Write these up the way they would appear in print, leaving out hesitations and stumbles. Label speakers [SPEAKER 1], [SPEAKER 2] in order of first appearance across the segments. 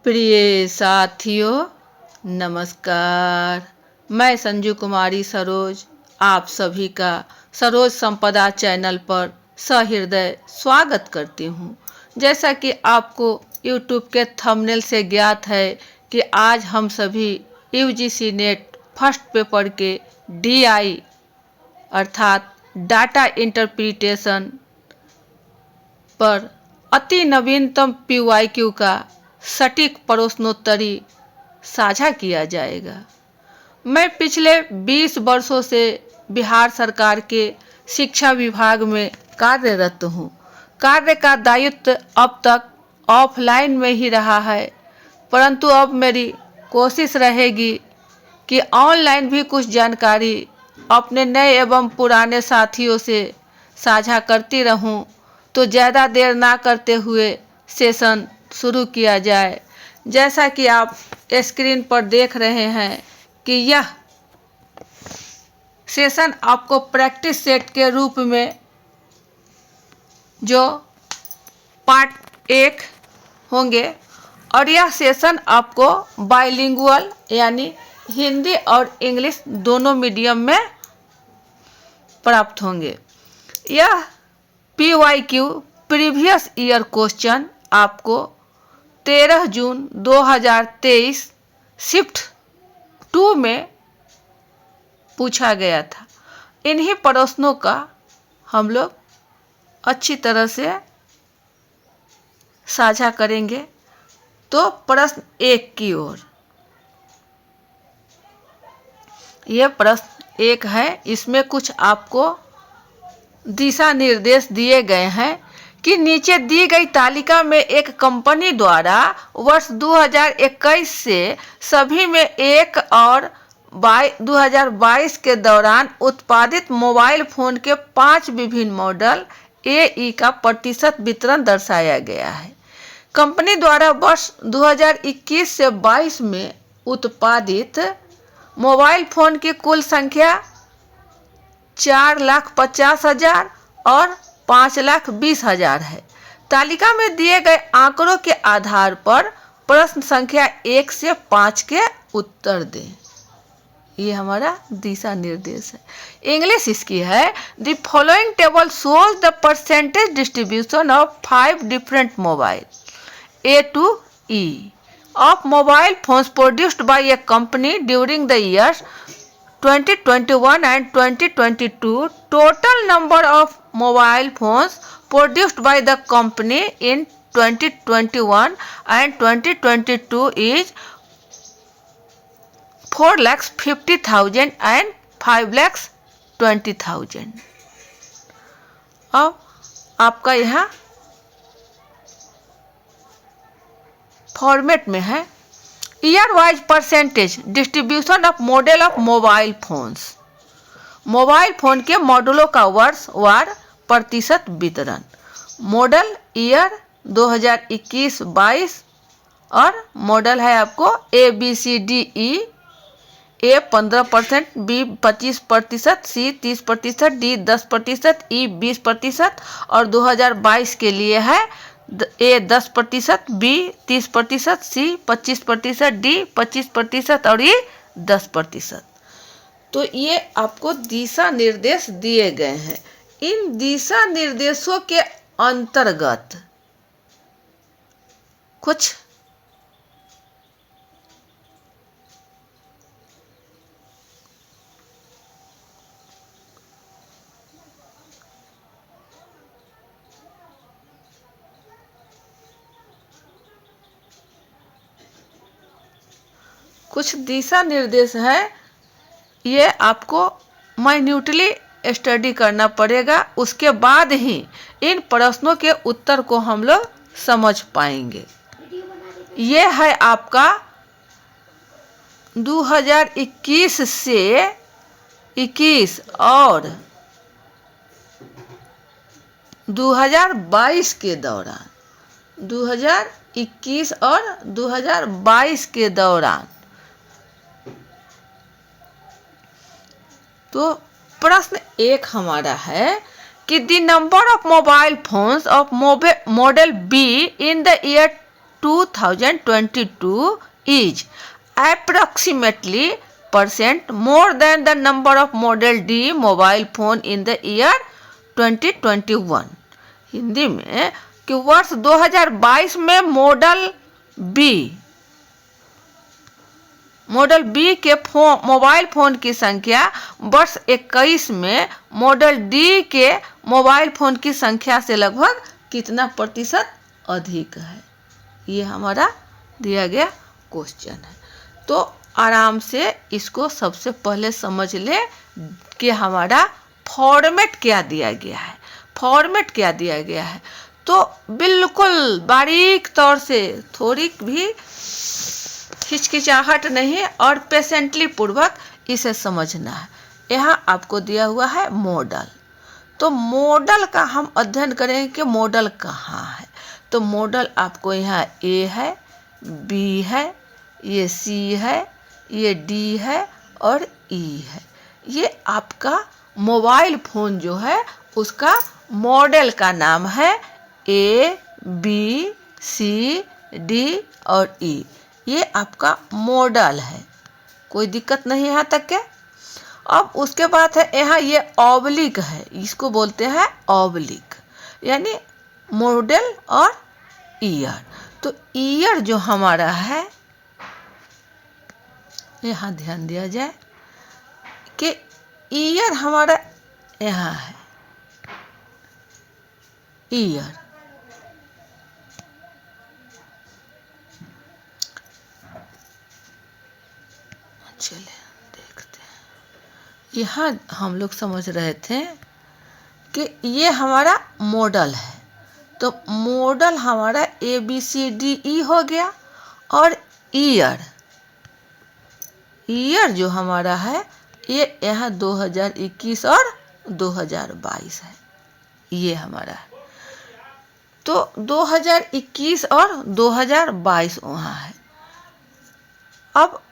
[SPEAKER 1] प्रिय साथियों, नमस्कार। मैं संजू कुमारी सरोज आप सभी का सरोज संपदा चैनल पर सहृदय स्वागत करती हूँ। जैसा कि आपको YouTube के थंबनेल से ज्ञात है कि आज हम सभी UGC नेट फर्स्ट पेपर के DI अर्थात डाटा इंटरप्रिटेशन पर अति नवीनतम PYQ का सटीक प्रश्नोत्तरी साझा किया जाएगा। मैं पिछले 20 वर्षों से बिहार सरकार के शिक्षा विभाग में कार्यरत हूँ। कार्य का दायित्व अब तक ऑफलाइन में ही रहा है, परंतु अब मेरी कोशिश रहेगी कि ऑनलाइन भी कुछ जानकारी अपने नए एवं पुराने साथियों से साझा करती रहूं। तो ज़्यादा देर ना करते हुए सेशन शुरू किया जाए। जैसा कि आप स्क्रीन पर देख रहे हैं कि यह सेशन आपको प्रैक्टिस सेट के रूप में जो पार्ट 1 होंगे और यह सेशन आपको बाइलिंगुअल यानी हिंदी और इंग्लिश दोनों मीडियम में प्राप्त होंगे। यह PYQ प्रीवियस ईयर क्वेश्चन आपको 13 जून 2023 शिफ्ट 2 में पूछा गया था। इन्हीं प्रश्नों का हम लोग अच्छी तरह से साझा करेंगे। तो प्रश्न 1 की ओर, यह प्रश्न 1 है। इसमें कुछ आपको दिशा निर्देश दिए गए हैं कि नीचे दी गई तालिका में एक कंपनी द्वारा वर्ष 2021 से सभी में 1 और 2022 के दौरान उत्पादित मोबाइल फोन के 5 विभिन्न मॉडल AE का प्रतिशत वितरण दर्शाया गया है। कंपनी द्वारा वर्ष 2021 से 22 में उत्पादित मोबाइल फोन की कुल संख्या 4,50,000 और 5,20,000 है। तालिका में दिए गए आंकड़ों के आधार पर प्रश्न संख्या 1 से 5 के उत्तर दें। ये हमारा दिशा निर्देश है। इंग्लिश इसकी है, the following table shows the percentage distribution of 5 different mobile A to E of mobile phones produced by a company during the years 2021 and 2022. Total number of mobile phones produced by the company in 2021 and 2022 is 4,50,000 and 5,20,000. अब आपका यहाँ format में है। Year wise percentage distribution of model of mobile phones. Mobile phone के मॉडलों का वर्षवार प्रतिशत वितरण। मॉडल ईयर 2021-22 और मॉडल है आपको ABCDE। A 15%, B 25%, C 30%, D 10%, E 20% और 2022 के लिए है A 10%, B 30%, C 25%, D 25% और E 10%। तो ये आपको दिशा निर्देश दिए गए हैं। इन दिशा निर्देशों के अंतर्गत कुछ दिशा निर्देश है। ये आपको माइन्यूटली स्टडी करना पड़ेगा, उसके बाद ही इन प्रश्नों के उत्तर को हम लोग समझ पाएंगे। ये है आपका 2021 से 21 और 2022 के दौरान, 2021 और 2022 के दौरान। तो प्रश्न 1 हमारा है कि the number of mobile phones of model B in the year 2022 is approximately % more than the number of Model D mobile phone in the year 2021। Hindi में कि वर्ष 2022 में मॉडल बी के मोबाइल फोन की संख्या वर्ष 21 में मॉडल डी के मोबाइल फोन की संख्या से लगभग कितना प्रतिशत अधिक है। ये हमारा दिया गया क्वेश्चन है। तो आराम से इसको सबसे पहले समझ ले कि हमारा फॉर्मेट क्या दिया गया है। फॉर्मेट क्या दिया गया है तो बिल्कुल बारीक तौर से, थोड़ी भी हिचकिचाहट नहीं और पेशेंटली पूर्वक इसे समझना है। यहाँ आपको दिया हुआ है मॉडल। तो मॉडल का हम अध्ययन करेंगे कि मॉडल कहाँ है। तो मॉडल आपको यहाँ ए है, बी है, ये सी है, ये डी है और ई है। ये आपका मोबाइल फोन जो है उसका मॉडल का नाम है ए, बी, सी, डी और ई। ये आपका मॉडल है, कोई दिक्कत नहीं यहाँ तक के। अब उसके बाद है यहाँ ये ऑब्लिक है, इसको बोलते हैं ऑब्लिक, यानी मॉडल और ईयर। तो ईयर जो हमारा है, यहाँ ध्यान दिया जाए कि ईयर हमारा यहाँ है, ईयर। चले देखते हैं। यहाँ हम लोग समझ रहे थे कि ये हमारा मॉडल है। तो मॉडल हमारा A B C D E हो गया। और ईयर जो हमारा है ये यहाँ 2021 और 2022 है, ये हमारा है। तो 2021 और 2022 वहाँ है। अब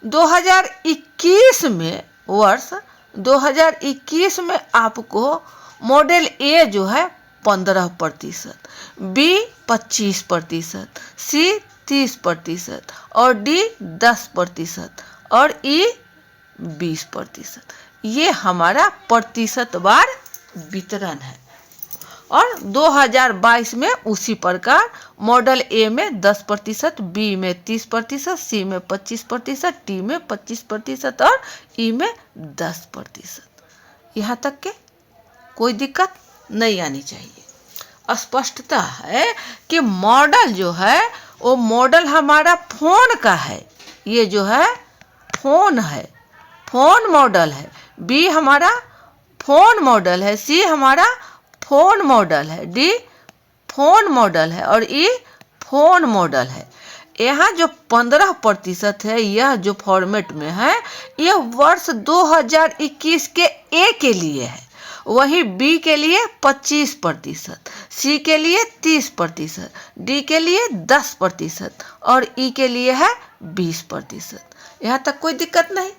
[SPEAKER 1] 2021 में, वर्ष 2021 में आपको मॉडल ए जो है 15%, बी 25%, सी 30% और डी 10% और ई 20%। ये हमारा प्रतिशतवार वितरण है। और 2022 में उसी प्रकार मॉडल ए में 10%, बी में 30%, सी में 25%, डी में 25% और ई में 10%। यहाँ तक के कोई दिक्कत नहीं आनी चाहिए। स्पष्टता है कि मॉडल जो है वो मॉडल हमारा फोन का है। ये जो है फोन है, फोन मॉडल है। बी हमारा फोन मॉडल है, सी हमारा फोन मॉडल है, डी फोन मॉडल है और ई फोन मॉडल है। यहाँ जो 15% है, यह जो फॉर्मेट में है, यह वर्ष 2021 के ए के लिए है। वहीं बी के लिए 25%, सी के लिए 30%, डी के लिए 10% और ई के लिए है 20%। यहाँ तक कोई दिक्कत नहीं।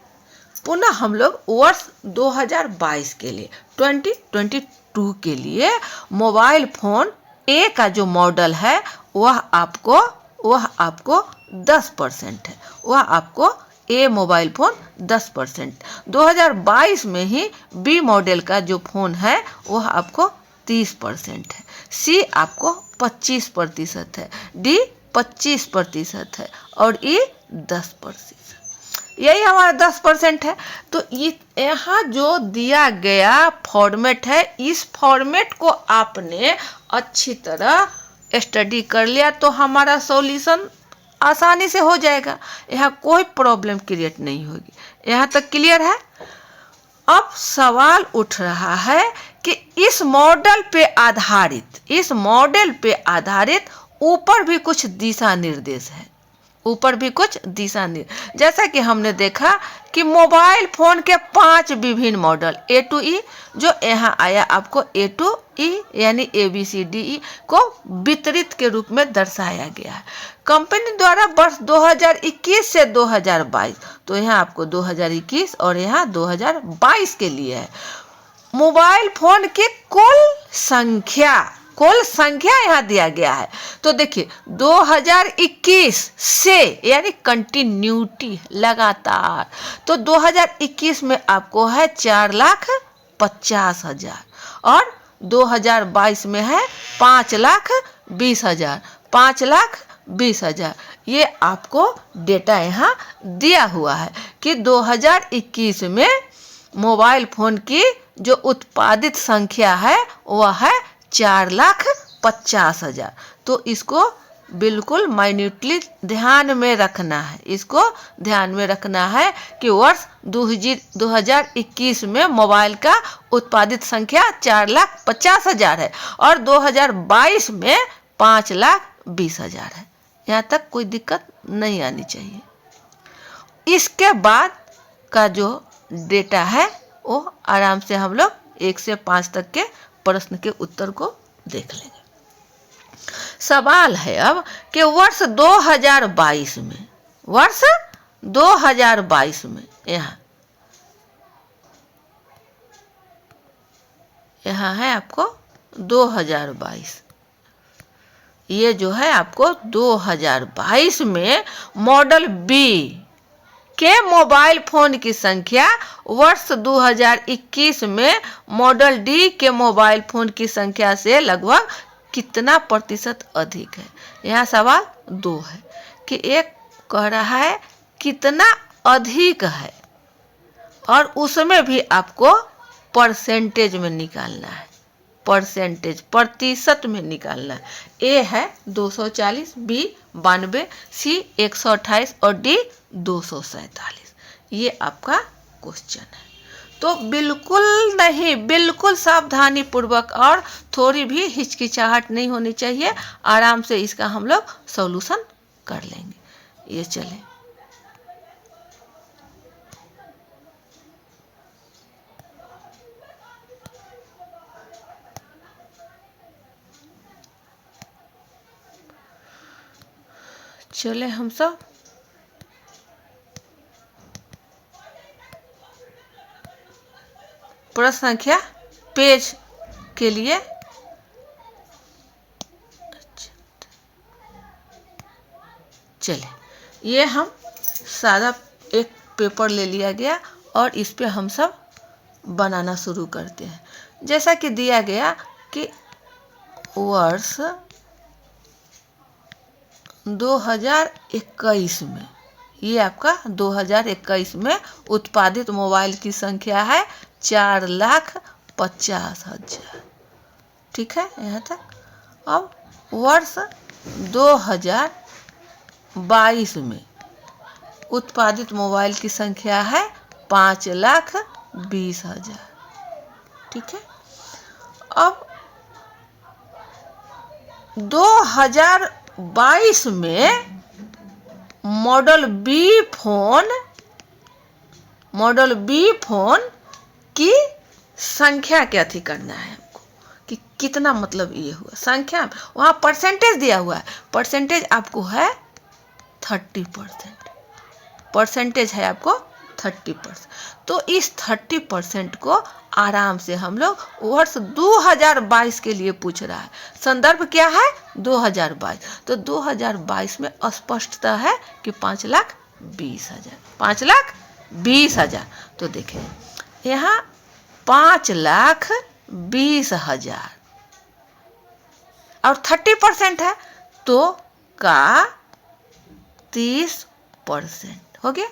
[SPEAKER 1] पुनः हम लोग वर्ष 2022 के लिए, 2022 के लिए मोबाइल फोन ए का जो मॉडल है वह आपको 10% है। वह आपको ए मोबाइल फोन 10%। 2022 में ही बी मॉडल का जो फोन है वह आपको 30% है, सी आपको 25% है, डी 25% है और ई 10%। यही हमारा 10% है। तो यहाँ जो दिया गया फॉर्मेट है, इस फॉर्मेट को आपने अच्छी तरह स्टडी कर लिया तो हमारा सॉल्यूशन आसानी से हो जाएगा। यहाँ कोई प्रॉब्लम क्रिएट नहीं होगी। यहाँ तक क्लियर है। अब सवाल उठ रहा है कि इस मॉडल पे आधारित ऊपर भी कुछ दिशा निर्देश है। जैसा कि हमने देखा कि मोबाइल फोन के 5 विभिन्न मॉडल ए टू ई, जो यहाँ आया आपको ए टू ई यानी ABCDE को वितरित के रूप में दर्शाया गया है कंपनी द्वारा वर्ष 2021 से 2022। तो यहाँ आपको 2021 और यहाँ 2022 के लिए है। मोबाइल फोन की कुल संख्या कुल संख्या यहाँ दिया गया है। तो देखिए 2021 से यानी कंटिन्यूटी लगातार, तो 2021 में आपको है 4,50,000 और 2022 में है 5,20,000, 5,20,000। ये आपको डेटा यहाँ दिया हुआ है कि 2021 में मोबाइल फोन की जो उत्पादित संख्या है वह है 4,50,000। तो इसको बिल्कुल माइन्यूटली ध्यान में रखना है, इसको ध्यान में रखना है कि वर्ष 2021 में मोबाइल का उत्पादित संख्या 4,50,000 है और 2022 में 5,20,000 है। यहाँ तक कोई दिक्कत नहीं आनी चाहिए। इसके बाद का जो डेटा है वो आराम से हम लोग 1 से 5 तक के प्रश्न के उत्तर को देख लेंगे। सवाल है अब कि वर्ष 2022 में, वर्ष 2022 में यहाँ है आपको 2022, ये जो है आपको 2022 में मॉडल बी के मोबाइल फोन की संख्या वर्ष 2021 में मॉडल डी के मोबाइल फोन की संख्या से लगभग कितना प्रतिशत अधिक है। यहाँ सवाल 2 है कि एक कह रहा है कितना अधिक है और उसमें भी आपको परसेंटेज में निकालना है, परसेंटेज प्रतिशत में निकालना है। ए है 240, बी 92, सी 128 और डी 247। ये आपका क्वेश्चन है। तो बिल्कुल नहीं, बिल्कुल सावधानी पूर्वक और थोड़ी भी हिचकिचाहट नहीं होनी चाहिए, आराम से इसका हम लोग सॉल्यूशन कर लेंगे। ये चले चले हम सब प्रश्न संख्या पेज के लिए चले, ये हम सादा एक पेपर ले लिया गया और इस पे हम सब बनाना शुरू करते हैं। जैसा कि दिया गया कि वर्ष 2021 में, ये आपका 2021 में उत्पादित मोबाइल की संख्या है 4,50,000। ठीक है यहाँ तक। अब वर्ष 2022 में उत्पादित मोबाइल की संख्या है 5,20,000। ठीक है। अब 2022 में मॉडल बी फोन की संख्या क्या थी करना है हमको कि कितना, मतलब ये हुआ संख्या, वहाँ परसेंटेज दिया हुआ है, परसेंटेज आपको है 30%, परसेंटेज है आपको 30%। तो इस 30% को आराम से हम लोग वर्ष 2022 के लिए पूछ रहा है। संदर्भ क्या है 2022, तो 2022 में स्पष्टता है कि 5,20,000, 5,20,000। तो देखें यहाँ 5,20,000 और 30% है तो का 30% हो गया।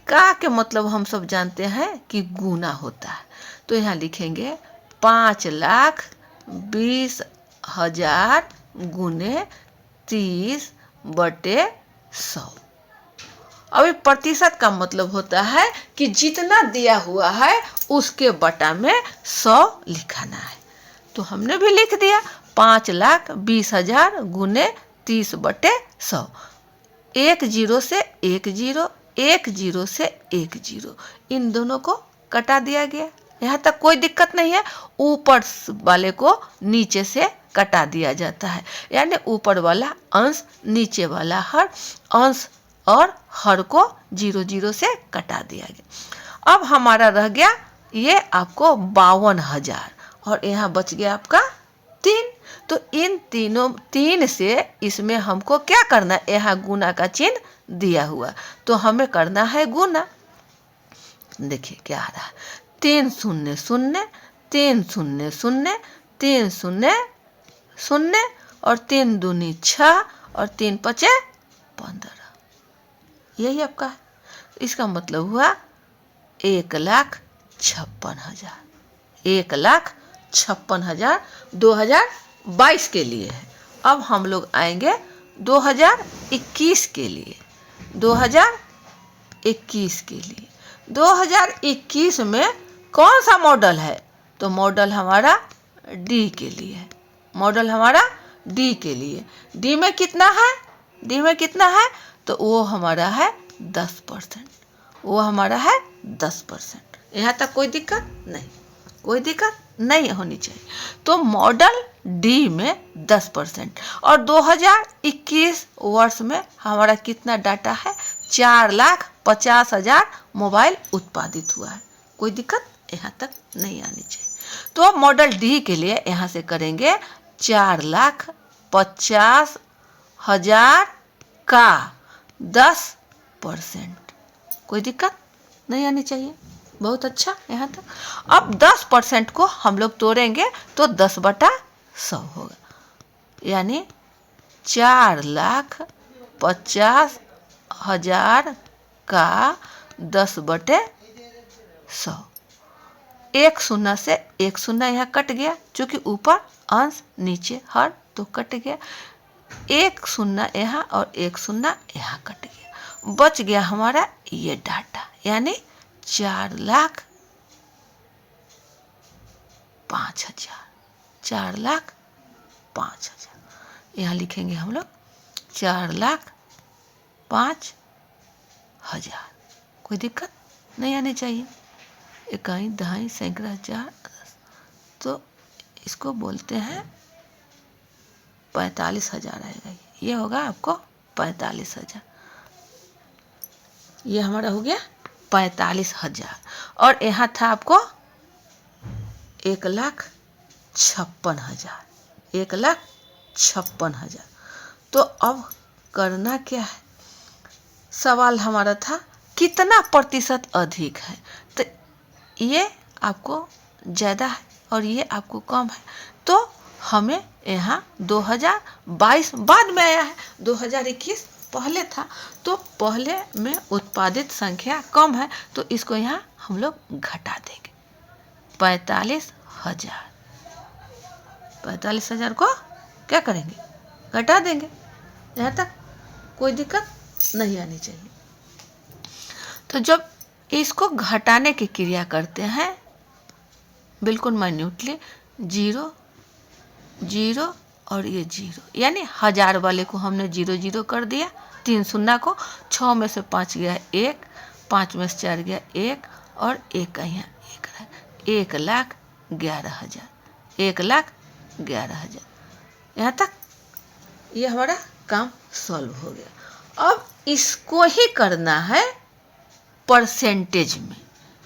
[SPEAKER 1] का के मतलब हम सब जानते हैं कि गुना होता है, तो यहाँ लिखेंगे 5,20,000 गुने 30/100। अभी प्रतिशत का मतलब होता है कि जितना दिया हुआ है उसके बटा में 100 लिखाना है। तो हमने भी लिख दिया 5,20,000 गुने 30/100। 1 0 से 1 0, 1 0 से 1 0, इन दोनों को कटा दिया गया। यहाँ तक कोई दिक्कत नहीं है। ऊपर वाले को नीचे से कटा दिया जाता है, यानी ऊपर वाला अंश नीचे वाला हर अंश और हर को 0 0 से कटा दिया गया। अब हमारा रह गया ये आपको 52,000 और यहाँ बच गया आपका 3। तो इन तीनों, तीन से इसमें हमको क्या करना, यहाँ गुना का चिन्ह दिया हुआ, तो हमें करना है गुना। देखिए क्या आ रहा है, 3 शून्य शून्य, 3 शून्य शून्य, 3 शून्य शून्य, और 3 दूनी 6, और 3 पचे 15। यही आपका है। इसका मतलब हुआ 1,56,000। 1,56,000 2022 के लिए है। अब हम लोग आएंगे 2021 के लिए। 2021 के लिए 2021 में कौन सा मॉडल है, तो मॉडल हमारा डी के लिए है। मॉडल हमारा डी के लिए। डी में कितना है, डी में कितना है, तो वो हमारा है 10%। वो हमारा है 10%। यहाँ तक कोई दिक्कत नहीं, कोई दिक्कत नहीं होनी चाहिए। तो मॉडल डी में 10%, और 2021 वर्ष में हमारा कितना डाटा है, 4,50,000 मोबाइल उत्पादित हुआ है। कोई दिक्कत यहाँ तक नहीं आनी चाहिए। तो मॉडल डी के लिए यहाँ से करेंगे 4,50,000 का 10%। कोई दिक्कत नहीं आनी चाहिए। बहुत अच्छा यहाँ तक। अब 10% को हम लोग तोड़ेंगे तो 10/100 होगा, यानी 4,50,000 का 10/100। एक शून्य से एक शून्य यहाँ कट गया, चूंकि ऊपर अंश नीचे हर, तो कट गया। एक शून्य यहाँ और एक शून्य यहाँ कट गया। बच गया हमारा ये डाटा, यानी 4,05,000। 4,05,000 यहाँ लिखेंगे हम लोग 4,05,000। कोई दिक्कत नहीं आनी चाहिए। इकाई, दहाई, सैकड़ा, 4, 10, तो इसको बोलते हैं 45,000 आएगा। ये होगा आपको 45,000। ये हमारा हो गया 45,000। और यहाँ था आपको 1,56,000। 1,56,000। तो अब करना क्या है, सवाल हमारा था कितना प्रतिशत अधिक है। तो ये आपको ज़्यादा है और ये आपको कम है, तो हमें यहाँ 2022 बाद में आया है, 2021 पहले था। तो पहले में उत्पादित संख्या कम है, तो इसको यहाँ हम लोग घटा देंगे। 45,000। 45,000 को क्या करेंगे, घटा देंगे। यहाँ तक कोई दिक्कत नहीं आनी चाहिए। तो जब इसको घटाने की क्रिया करते हैं बिल्कुल माइन्यूटली, 0 0 और ये 0, यानी 1000 वाले को हमने 0 0 कर दिया। 3 शून्य को 6 में से 5 गया 1, 5 में से 4 गया 1, और 1 का यहाँ 1 रहा। 1,11,000। 1,11,000। यहाँ तक ये हमारा काम सॉल्व हो गया। अब इसको ही करना है परसेंटेज में।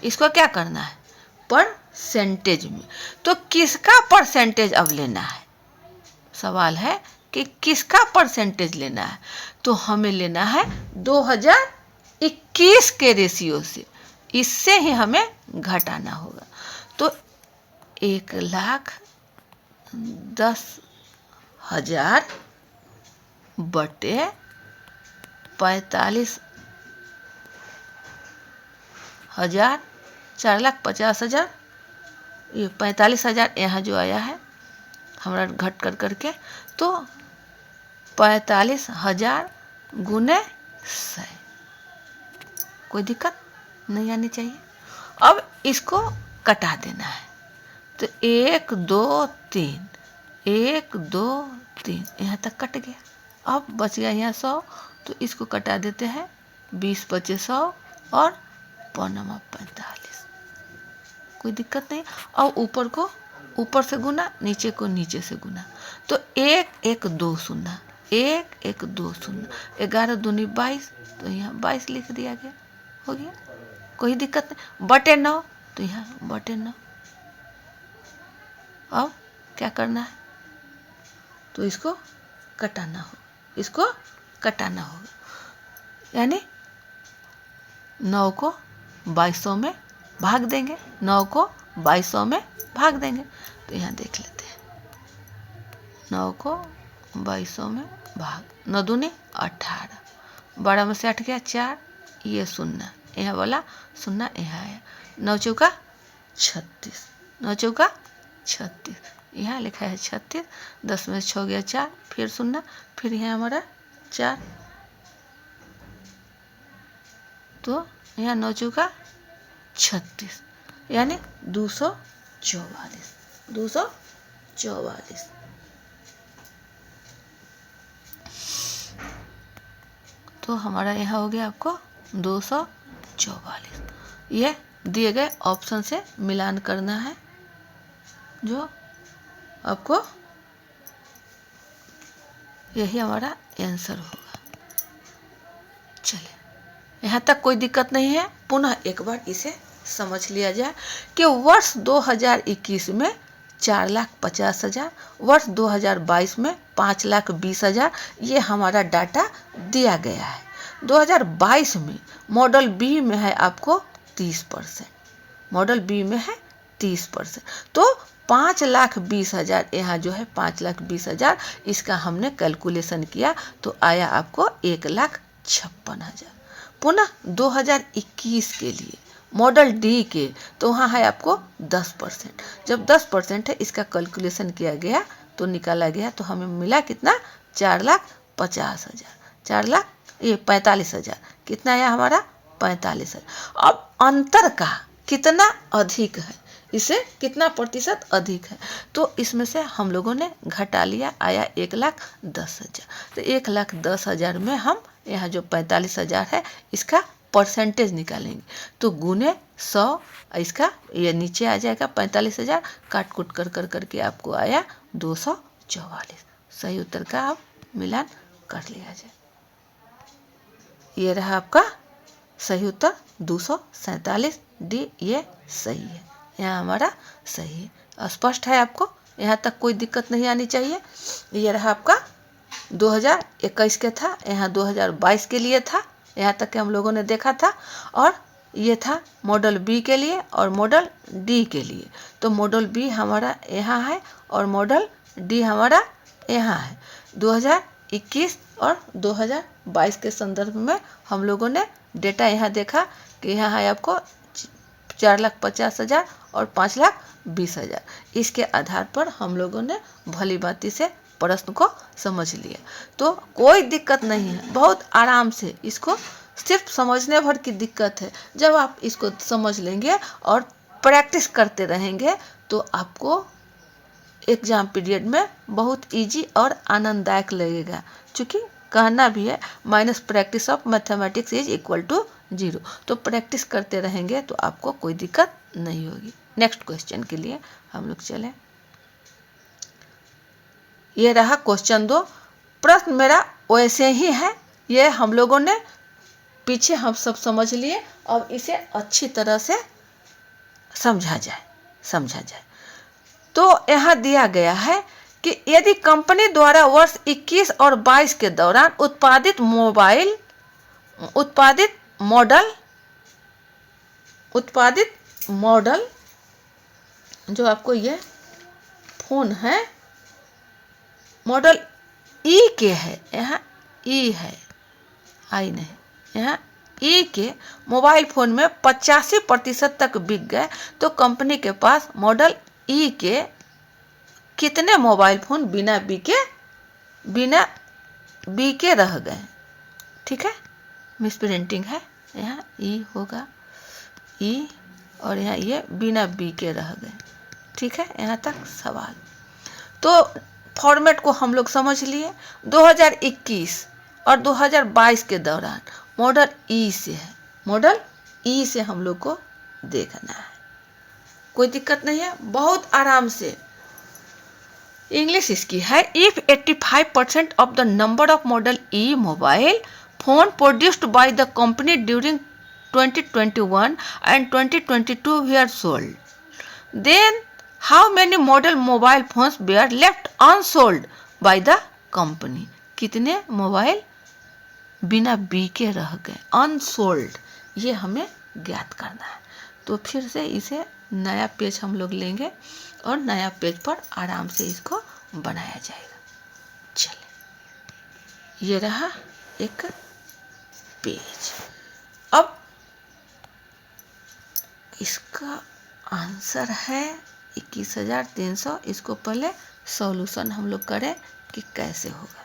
[SPEAKER 1] इसको क्या करना है, परसेंटेज में। तो किसका परसेंटेज अब लेना है, सवाल है कि किसका परसेंटेज लेना है। तो हमें लेना है 2021 के रेशियो से, इससे ही हमें घटाना होगा। तो 1,10,000 बटे 45,000, 4,50,000, ये 45,000 यहाँ जो आया है हमारा घट कर करके, तो 45,000 गुने 100। कोई दिक्कत नहीं आनी चाहिए। अब इसको कटा देना है। तो 1 2 3, 1 2 3 यहाँ तक कट गया। अब बच गया यहाँ 100, तो इसको कटा देते हैं। 20 बचे 100 और 45। कोई दिक्कत नहीं। और ऊपर को ऊपर से गुना, नीचे को नीचे से गुना। तो 1 1 2 शून्य, 1 1 2 शून्य, 11 दूनी 22, तो यहाँ 22 लिख दिया गया, हो गया। कोई दिक्कत नहीं। बटे 9, तो यहाँ बटे 9। अब क्या करना है, तो इसको कटाना होगा, इसको कटाना होगा। यानी 9 को 2200 में भाग देंगे, 9 को 2200 में भाग देंगे। तो यहाँ देख लेते हैं, 9 को 2200 में भाग, 9 दूनी 18, 12 में से 8 गया 4, ये 0, यहाँ वाला 0 यहाँ आया, 9 चौका 36, 9 चौका 36, यहाँ लिखा है 36, 10 में से 6 गया 4, फिर 0, फिर यहाँ हमारा 4, तो यहाँ 9 चौका 36, यानी 244, 244। तो हमारा यहाँ हो गया आपको 244। ये दिए गए ऑप्शन से मिलान करना है, जो आपको यही हमारा आंसर होगा। चलिए, यहाँ तक कोई दिक्कत नहीं है। पुनः एक बार इसे समझ लिया जाए कि वर्ष 2021 में 4,50,000, वर्ष 2022 में 5,20,000, ये हमारा डाटा दिया गया है। 2022 में मॉडल बी में है आपको 30%, मॉडल बी में है 30%, तो 5,20,000 यहाँ जो है 5,20,000, इसका हमने कैलकुलेशन किया तो आया आपको 1,56,000। पुनः 2021 के लिए मॉडल डी के तो वहाँ है आपको 10%, जब 10% है इसका कैलकुलेशन किया गया तो निकाला गया, तो हमें मिला कितना, 4,50,000, 45,000, कितना आया हमारा 45,000। अब अंतर का कितना अधिक है, इसे कितना प्रतिशत अधिक है, तो इसमें से हम लोगों ने घटा लिया, आया 1,10,000। तो 1,10,000 में हम यहाँ जो 45,000 है इसका परसेंटेज निकालेंगे, तो गुने 100, इसका ये नीचे आ जाएगा 45,000, काट कुट कर करके आपको आया 244। सही उत्तर का आप मिलान कर लिया जाए। ये रहा आपका सही उत्तर 247 डी, ये सही है, यहाँ हमारा सही है। स्पष्ट है आपको, यहाँ तक कोई दिक्कत नहीं आनी चाहिए। ये रहा आपका 2021 के था, यहाँ 2022 के लिए था, यहाँ तक के हम लोगों ने देखा था, और ये था मॉडल बी के लिए और मॉडल डी के लिए। तो मॉडल बी हमारा यहाँ है और मॉडल डी हमारा यहाँ है। 2021 और 2022 के संदर्भ में हम लोगों ने डेटा यहाँ देखा कि यहाँ है आपको 4,50,000 और 5,20,000। इसके आधार पर हम लोगों ने भली भांति से प्रश्न को समझ लिया, तो कोई दिक्कत नहीं है, बहुत आराम से इसको, सिर्फ समझने भर की दिक्कत है। जब आप इसको समझ लेंगे और प्रैक्टिस करते रहेंगे तो आपको एग्जाम पीरियड में बहुत इजी और आनंददायक लगेगा, क्योंकि कहना भी है minus practice of mathematics is equal to 0। तो प्रैक्टिस करते रहेंगे तो आपको कोई दिक्कत नहीं होगी। नेक्स्ट क्वेश्चन के लिए हम लोग चलें। ये रहा क्वेश्चन 2। प्रश्न मेरा वैसे ही है, ये हम लोगों ने पीछे हम सब समझ लिए, अब इसे अच्छी तरह से समझा जाए। तो यहाँ दिया गया है कि यदि कंपनी द्वारा वर्ष 21 और 22 के दौरान उत्पादित मॉडल जो आपको ये फोन है मॉडल ई के है, यहाँ ई है, आई नहीं, यहाँ ई के मोबाइल फ़ोन में 85% तक बिक गए, तो कंपनी के पास मॉडल ई के कितने मोबाइल फ़ोन बिना बिके रह गए। ठीक है, मिस प्रिंटिंग है, यहाँ ई होगा ई और यहाँ ये बिना बिके रह गए। ठीक है, यहाँ तक सवाल। तो फॉर्मेट को हम लोग समझ लिए। 2021 और 2022 के दौरान मॉडल ई से है, मॉडल ई से हम लोग को देखना है, कोई दिक्कत नहीं है, बहुत आराम से। इंग्लिश इसकी है, if 85% of the number of model E mobile phone produced by the company during 2021 and 2022 were sold, then how many model mobile phones were left unsold bye the company. कितने मोबाइल बिना बिके रह गए, unsold, ये हमें ज्ञात करना है। तो फिर से इसे नया पेज हम लोग लेंगे और नया पेज पर आराम से इसको बनाया जाएगा। चलिए, ये रहा एक पेज। अब इसका आंसर है 21,300। इसको पहले सॉल्यूशन हम लोग करें कि कैसे होगा।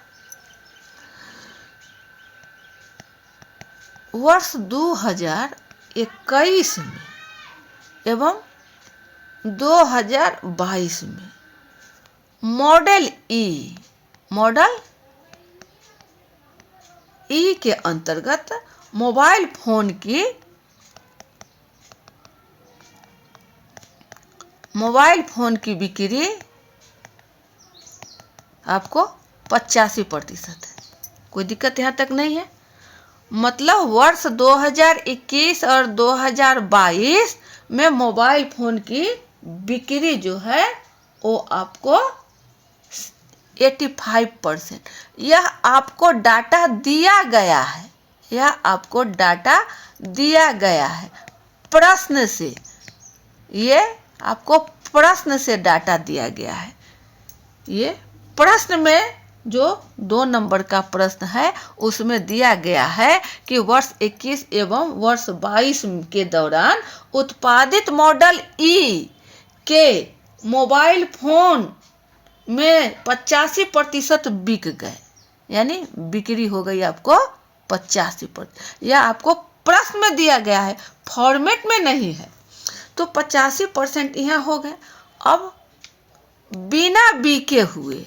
[SPEAKER 1] वर्ष 2021 में एवं 2022 में मॉडल ई के अंतर्गत मोबाइल फोन की बिक्री आपको 85% है। कोई दिक्कत यहाँ तक नहीं है। मतलब वर्ष 2021 और 2022 में मोबाइल फोन की बिक्री जो है वो आपको 85%। यह आपको डाटा दिया गया है, यह आपको डाटा दिया गया है प्रश्न से। ये आपको प्रश्न से डाटा दिया गया है। ये प्रश्न में जो 2 नंबर का प्रश्न है उसमें दिया गया है कि वर्ष 21 एवं वर्ष 22 के दौरान उत्पादित मॉडल ई के मोबाइल फोन में 85% बिक गए, यानी बिक्री हो गई आपको 85%। यह आपको प्रश्न में दिया गया है, फॉर्मेट में नहीं है। तो 85% यहाँ हो गए। अब बिना बिके हुए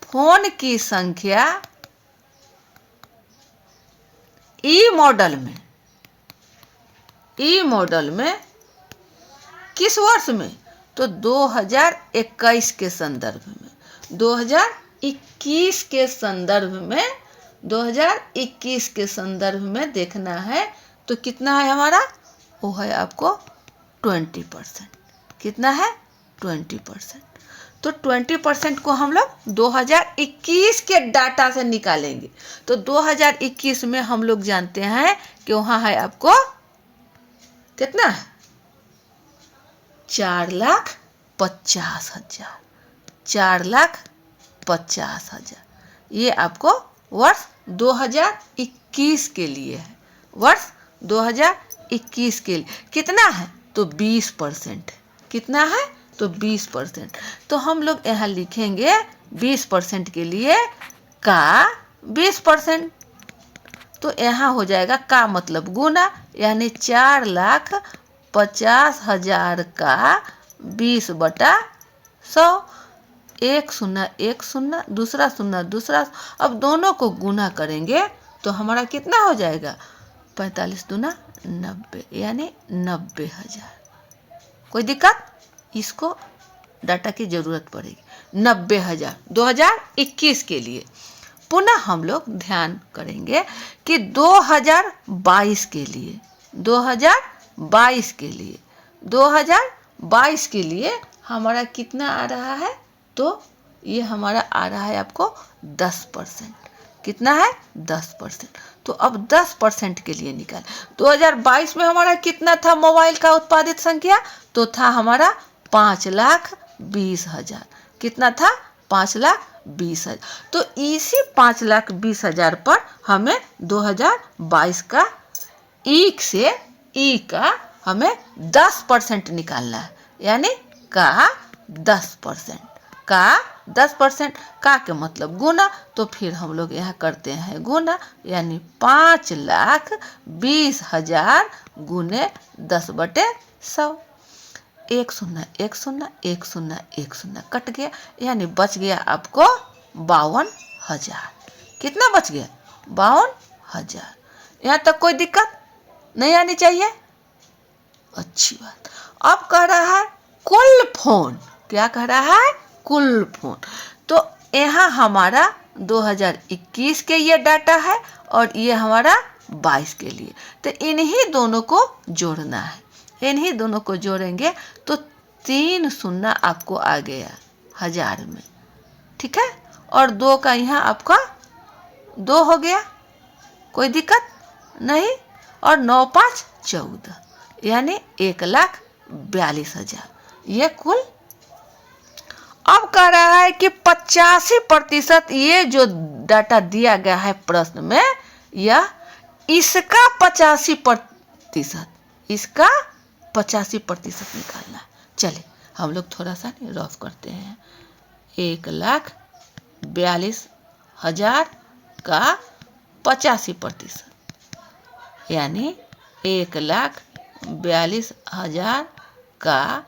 [SPEAKER 1] फोन की संख्या ई मॉडल में किस वर्ष में? तो 2021 के संदर्भ में, 2021 के संदर्भ में, 2021 के संदर्भ में देखना है। तो कितना है हमारा? वो है आपको 20%। कितना है? 20%। तो 20% को हम लोग 2021 के डाटा से निकालेंगे। तो 2021 में हम लोग जानते हैं कि वहाँ है आपको कितना है? 4,50,000। 4,50,000 ये आपको वर्ष 2021 के लिए है। वर्ष 2021 के लिए कितना है? तो 20% है। कितना है? तो 20%। तो हम लोग यहाँ लिखेंगे 20% के लिए का 20%। तो यहाँ हो जाएगा का मतलब गुना, यानी 4,50,000 का 20/100। एक शून्य एक शून्य, दूसरा शून्य दूसरा। अब दोनों को गुना करेंगे तो हमारा कितना हो जाएगा? 45 दूना 90, यानी 90,000। कोई दिक्कत? इसको डाटा की जरूरत पड़ेगी। 90,000 2021 के लिए। पुनः हम लोग ध्यान करेंगे कि 2022 के लिए, 2022 के लिए, 2022 के लिए हमारा कितना आ रहा है? तो ये हमारा आ रहा है आपको 10%। कितना है? 10%। तो अब 10% के लिए निकाल। 2022 में हमारा कितना था मोबाइल का उत्पादित संख्या? तो था हमारा 5,20,000। कितना था? 5,20,000। तो इसी 5,20,000 पर हमें 2022 का ई का हमें 10% निकालना है, यानी का 10%। का 10%, का के मतलब गुना। तो फिर हम लोग यहाँ करते हैं गुना, यानी 5,20,000 गुने 10/100। 1 शून्य 1 शून्य 1 शून्य 1 शून्य कट गया, यानी बच गया आपको 52,000। कितना बच गया? 52,000। यहाँ तक कोई दिक्कत नहीं आनी चाहिए। अच्छी बात। अब कह रहा है कुल फोन। क्या कह रहा है? कुल फोन। तो यहाँ हमारा 2021 के ये डाटा है और ये हमारा 2022 के लिए। तो इन्हीं दोनों को जोड़ना है, इन्हीं दोनों को जोड़ेंगे तो 3 शून्य आपको आ गया 1000 में, ठीक है। और 2 का यहाँ आपका 2 हो गया, कोई दिक्कत नहीं। और 9 5 14 यानी 1,42,000 ये कुल। अब कह रहा है कि 85% ये जो डाटा दिया गया है प्रश्न में, यह इसका 85%, इसका 85% निकालना। चलिए हम लोग थोड़ा सा रफ करते हैं। 1,42,000 का 85% यानी 1,42,000 का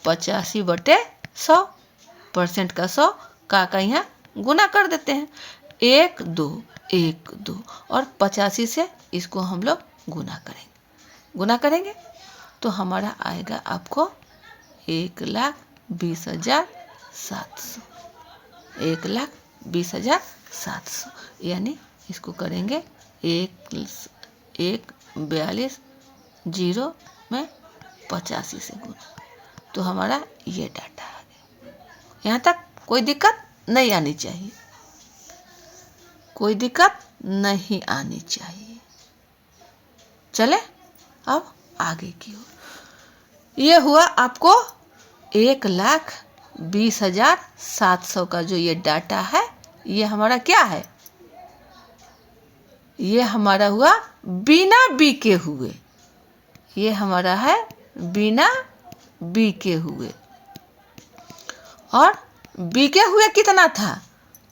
[SPEAKER 1] 85/100%, का 100 का यहाँ गुना कर देते हैं। 1 2 1 2 और 85 से इसको हम लोग गुना करेंगे तो हमारा आएगा आपको 1,20,700, 1,20,700 यानी इसको करेंगे 1,42,0 में 85 से गुना, तो हमारा ये डाटा आ गया। यहाँ तक कोई दिक्कत नहीं आनी चाहिए, कोई दिक्कत नहीं आनी चाहिए। चले अब आगे की ओर। ये हुआ आपको 1,20,700 का जो ये डाटा है, ये हमारा क्या है, ये हमारा हुआ बिना बीके हुए, ये हमारा है बिना बीके हुए। और बीके हुए कितना था,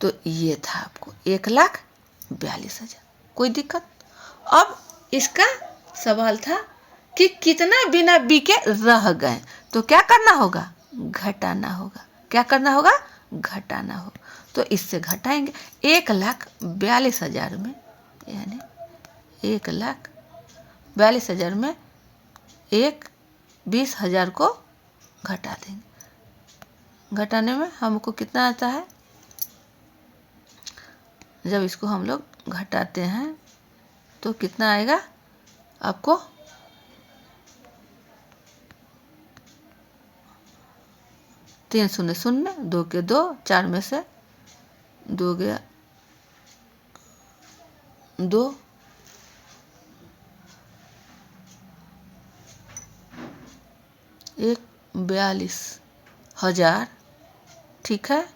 [SPEAKER 1] तो ये था आपको 1,42,000, कोई दिक्कत। अब इसका सवाल था कि कितना बिना बीके रह गए, तो क्या करना होगा, घटाना होगा। क्या करना होगा, घटाना होगा। तो इससे घटाएंगे 1,42,000 में, यानी 1,42,000 में 1,20,000 को घटा देंगे। घटाने में हमको कितना आता है, जब इसको हम लोग घटाते हैं तो कितना आएगा आपको, 3 0 0, 2 के 2, 4 में से 2 गया 2, 1,42,000, ठीक है।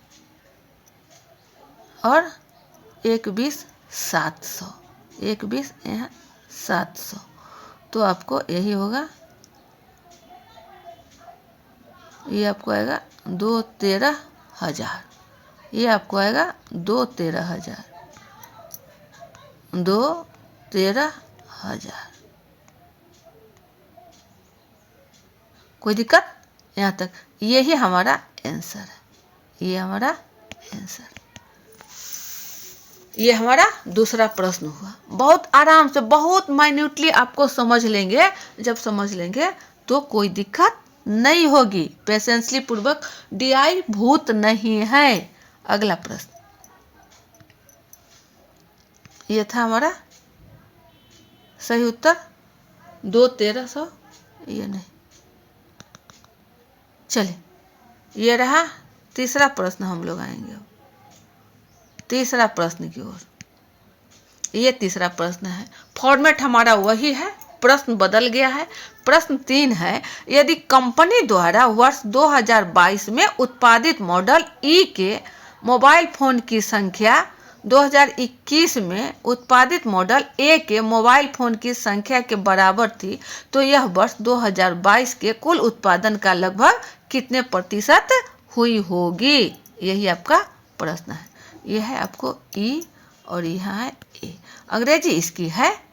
[SPEAKER 1] और 1,20,700, 1,20 यहाँ 700, तो आपको यही होगा, ये आपको आएगा 2,13,000, ये आपको आएगा 2,13,000, 2,13,000। कोई दिक्कत यहाँ तक, यही हमारा आंसर है, ये हमारा आंसर, ये हमारा दूसरा प्रश्न हुआ। बहुत आराम से, बहुत माइन्यूटली आपको समझ लेंगे, जब समझ लेंगे तो कोई दिक्कत नहीं होगी। पेशेंसली पूर्वक, DI भूत नहीं है। अगला प्रश्न, ये था हमारा सही उत्तर 2,1300, ये नहीं। चलिए ये रहा तीसरा प्रश्न, हम लोग आएंगे अब तीसरा प्रश्न की ओर। ये तीसरा प्रश्न है, फॉर्मेट हमारा वही है, प्रश्न बदल गया है। प्रश्न 3 है, यदि कंपनी द्वारा वर्ष 2022 में उत्पादित मॉडल ई के मोबाइल फोन की संख्या 2021 में उत्पादित मॉडल ए के मोबाइल फोन की संख्या के बराबर थी, तो यह वर्ष 2022 के कुल उत्पादन का लगभग कितने प्रतिशत हुई होगी। यही आपका प्रश्न है। यह है आपको ई और यहाँ है ए। अंग्रेजी इसकी है,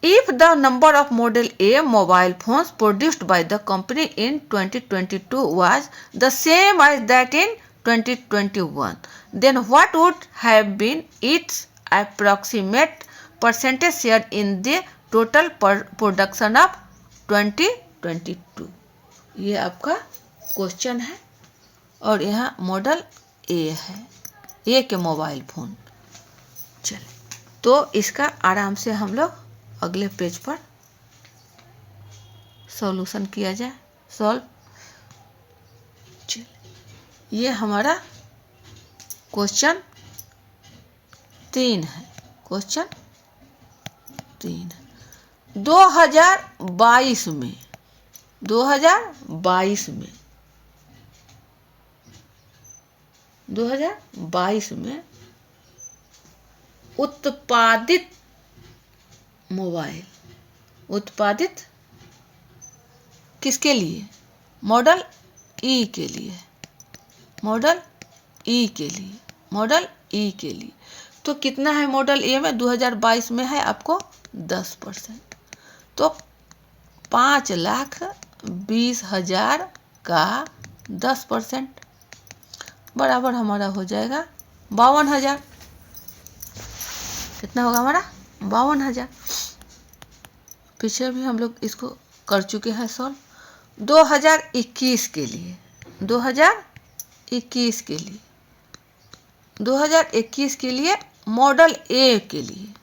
[SPEAKER 1] If the number of model A mobile phones produced by the company in 2022 was the same as that in 2021, then what would have been its approximate percentage share in the total production of 2022? ये आपका question है और यहाँ model ए है, ए के mobile phone. चलिए तो इसका आराम से हम लोग अगले पेज पर सॉल्यूशन किया जाए। सॉल्व, ये हमारा क्वेश्चन 3 है। क्वेश्चन 3 है। 2022 में 2022 में उत्पादित मोबाइल, उत्पादित किसके लिए? मॉडल ई के लिए, मॉडल ई के लिए, मॉडल ई के लिए। तो कितना है मॉडल ए में? 2022 में है आपको 10%। तो 5,20,000 का 10% बराबर हमारा हो जाएगा 52,000। कितना होगा हमारा? 52,000। पीछे भी हम लोग इसको कर चुके हैं सॉल्व। 2021 के लिए, 2021 के लिए, 2021 के लिए मॉडल ए के लिए,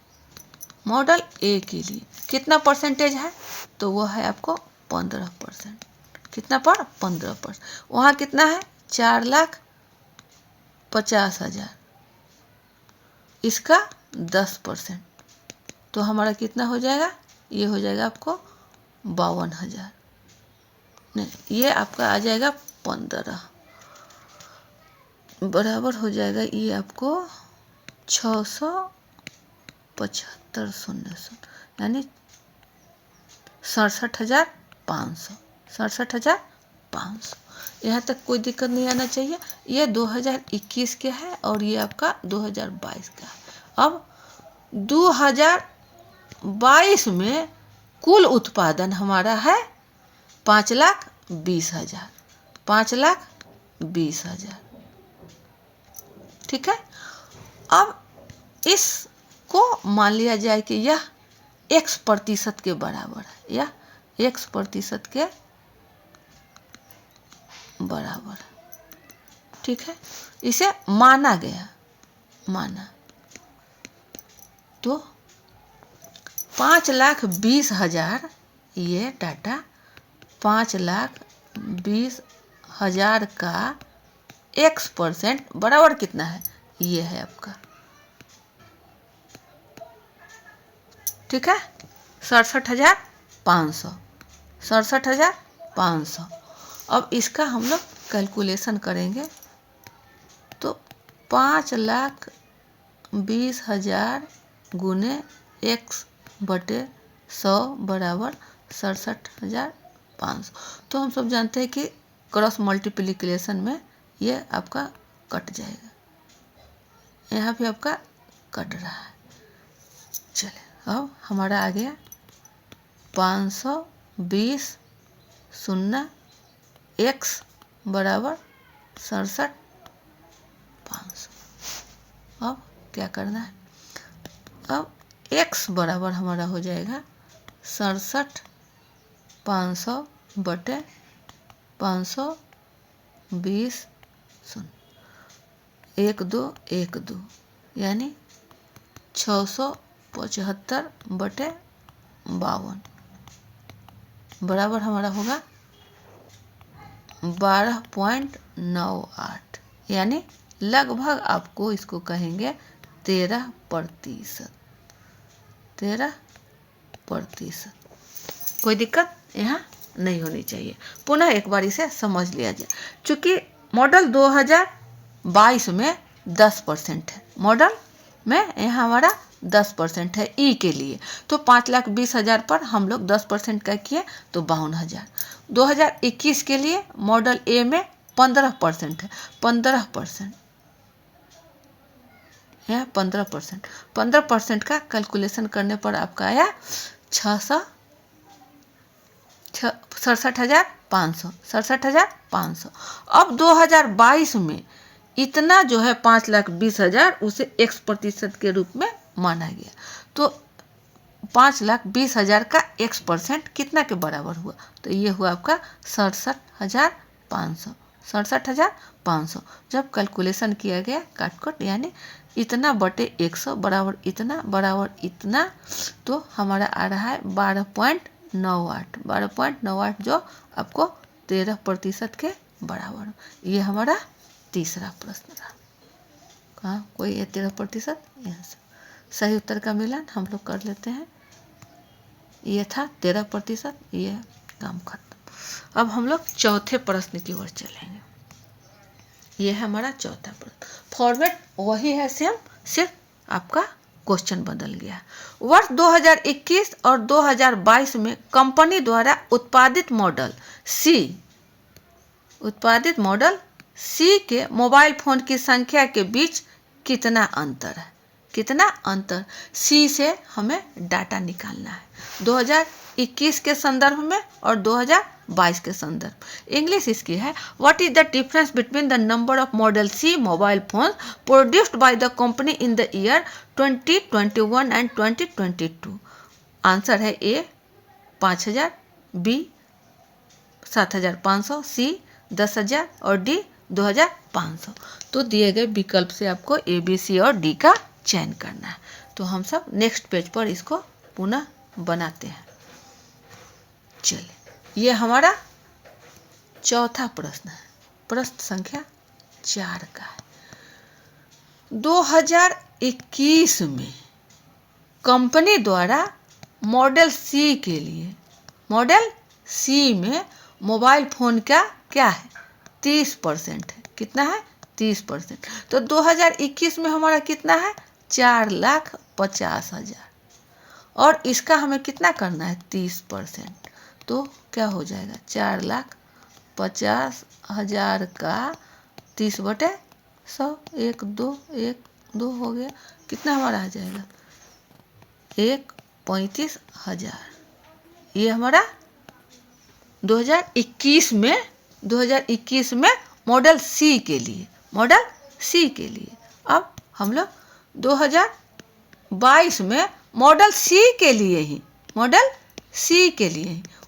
[SPEAKER 1] मॉडल ए के लिए कितना परसेंटेज है? तो वो है आपको 15%। कितना पर? 15%। वहाँ कितना है? 4,50,000। इसका 10%। तो हमारा कितना हो जाएगा? ये हो जाएगा आपको 52,000। नहीं, ये आपका आ जाएगा 15 बराबर हो जाएगा ये आपको 675,000 यानी 67,500। 67,500। यहाँ तक कोई दिक्कत नहीं आना चाहिए। ये 2021 के है और ये आपका 2022 का है। अब 2022 में कुल उत्पादन हमारा है 5,20,000। 5,20,000, ठीक है। अब इसको मान लिया जाए कि यह X% के बराबर है, यह X% के बराबर है, ठीक है। इसे माना गया, माना। तो 5,20,000 ये डाटा 5,20,000 का X% बराबर कितना है? ये है आपका, ठीक है, 67,500। 67,500। अब इसका हम लोग कैलकुलेशन करेंगे तो 5,20,000 गुने X/100 बराबर 67,500। तो हम सब जानते हैं कि क्रॉस मल्टीप्लिकेशन में ये आपका कट जाएगा, यहाँ भी आपका कट रहा है। चले, अब हमारा आ गया 520 शून्य X बराबर 67,500। अब क्या करना है? अब X बराबर हमारा हो जाएगा 67,500 बटे 520 शून्य 1,2,1,2 यानी 675 बटे 52 बराबर हमारा होगा 12.98 यानी लगभग आपको इसको कहेंगे 13%। 13%। कोई दिक्कत यहाँ नहीं होनी चाहिए। पुनः एक बार इसे समझ लिया जाए। चूँकि मॉडल 2022 में 10% है, मॉडल में यहाँ हमारा 10% है ई के लिए। तो 5,20,000 पर हम लोग 10% का किए तो 52,000। 2021 के लिए मॉडल ए में 15% है, 15% है, 15%। 15% का कैलकुलेशन करने पर आपका आया 67,500। 67,500। अब 2022 में इतना जो है 5,20,000 उसे X% के रूप में माना गया। तो 5,20,000 का X% कितना के बराबर हुआ? तो ये हुआ आपका 67,500। 67,500 जब कैलकुलेशन किया गया काट यानी इतना बटे 100 बराबर इतना बराबर इतना, तो हमारा आ रहा है 12.98। 12.98 जो आपको 13% के बराबर। ये हमारा तीसरा प्रश्न था। कहाँ कोई ये 13%? यहाँ से सही उत्तर का मिलान हम लोग कर लेते हैं। ये था 13%, ये काम खत्म। अब हम लोग चौथे प्रश्न की ओर चलेंगे। ये है हमारा चौथा प्रश्न। फॉर्मेट वही है सेम, सिर्फ आपका क्वेश्चन बदल गया। वर्ष 2021 और 2022 में कंपनी द्वारा उत्पादित मॉडल सी के मोबाइल फोन की संख्या के बीच कितना अंतर है? कितना अंतर? सी से हमें डाटा निकालना है 2021 के संदर्भ में और 2022 के संदर्भ। इंग्लिश इसकी है, what is the difference between the number of model C mobile phone produced by the company in the year 2021 and 2022? Answer है ए 5000, बी 7500, सी 10000 और डी 2500। तो दिए गए विकल्प से आपको ए, बी, सी और डी का चयन करना है। तो हम सब नेक्स्ट पेज पर इसको पुनः बनाते हैं। चलिए, ये हमारा चौथा प्रश्न है, प्रश्न संख्या 4 का है। 2021 में कंपनी द्वारा मॉडल सी में मोबाइल फोन का क्या है? 30% है। कितना है? 30%। तो 2021 में हमारा कितना है? 4,50,000 और इसका हमें कितना करना है? 30%। तो क्या हो जाएगा? 4,50,000 का 30/100, 1,2 हो गया। कितना हमारा आ जाएगा? 1,35,000। ये हमारा 2021 में मॉडल सी के लिए। अब हम लोग 2022 में मॉडल सी के लिए ही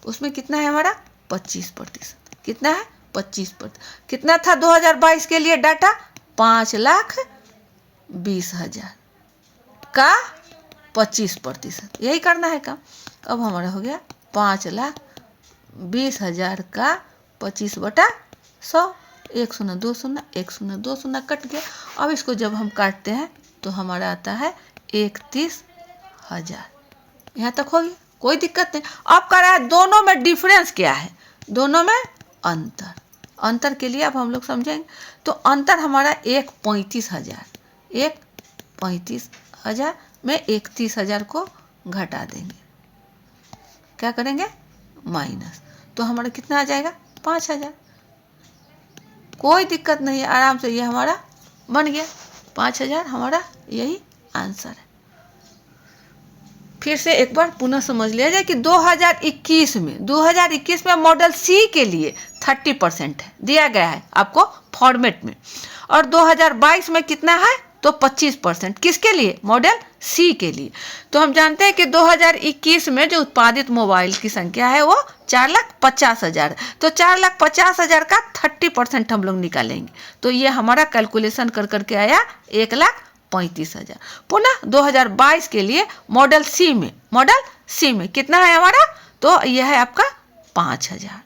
[SPEAKER 1] उसमें कितना है हमारा? 25%। कितना है? 25%। कितना था 2022 के लिए डाटा? 5,20,000 का 25%। यही करना है काम। अब हमारा हो गया 5,20,000 का 25/100। 1 0 2 0 1 0 2 0 कट गया। अब इसको जब हम काटते हैं तो हमारा आता है 31,000। यहाँ तक हो गया, कोई दिक्कत नहीं। अब कह रहा है दोनों में डिफरेंस क्या है? दोनों में अंतर के लिए अब हम लोग समझेंगे। तो अंतर हमारा 1,35,000। 1,35,000 में 31,000 को घटा देंगे। क्या करेंगे? माइनस। तो हमारा कितना आ जाएगा? 5,000। कोई दिक्कत नहीं है, आराम से ये हमारा बन गया 5,000। हमारा यही आंसर है। फिर से एक बार पुनः समझ लिया जाए कि 2021 में मॉडल सी के लिए 30% है, दिया गया है आपको फॉर्मेट में। और 2022 में कितना है? तो 25%। किसके लिए? मॉडल सी के लिए। तो हम जानते हैं कि 2021 में जो उत्पादित मोबाइल की संख्या है वो 4,50,000। तो 4,50,000 का 30% हम लोग निकालेंगे। तो ये हमारा कैलकुलेशन कर करके आया 1,35,000। पुनः 2022 के लिए मॉडल सी में कितना है हमारा? तो यह है आपका 5,000।